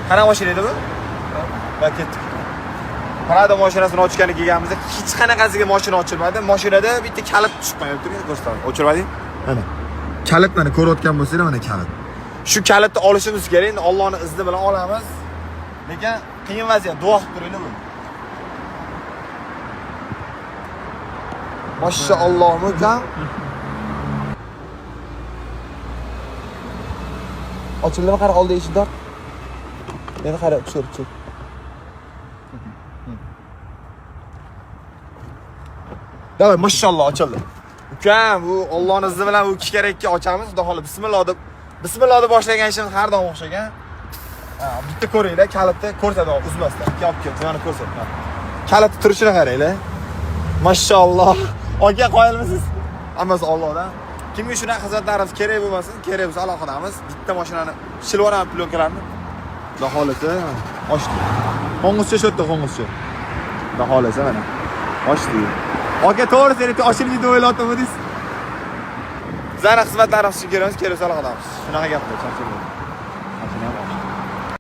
Qanaqa mashina edi bu? Va ketdik. Prado mashinasini ochgani kelganimizda hech qanaqasiga mashina ochilmadi. Mashinada bitta kalit chiqmayapti, ko'rsataman. Ochirmading? Mana. Kalit mana ko'rayotgan bo'lsanglar mana kalit. Shu kalitni olishimiz kerak. Endi Allohning izni bilan olamiz. Lekin qiyin vaziyat, duo qilib turinglar buni. Mashaalloh mukam. Ochildimi? Qara oldi eshik dor. Endi qara tushir. Davay, mashaalloh ochildi. Ukam, bu Allohning izni bilan bu 2 kerakka ochamiz. Xudo xohlasa bismillah deb boshlagan ishimiz har doim o'xshagan. Bitta ko'ringlar, kalitni ko'rsatadi uzmasdan. Olib keldi, mana ko'rsatdi. Kalitni turishini qaranglar. Mashaalloh. Aka qo'yilmisiz? Hammasi Allohdan. Kimga shunaqa xizmatlarimiz kerak bo'lmasin, kerak bo'lsa aloqadamiz. Bitta mashinani shilvoran plyonkalarni Xudo xohlasa ochdi. Qo'ng'izcha shotda qo'ng'izcha. Xudo xohlasa mana. Ochdi. Aka to'g'ri seni ochilib deb o'ylayaptimi deysiz? Bizlarning xizmatlarimiz uchun kelamiz, kelib aloqadamiz. Shunaqa gaplar, charchamaydi.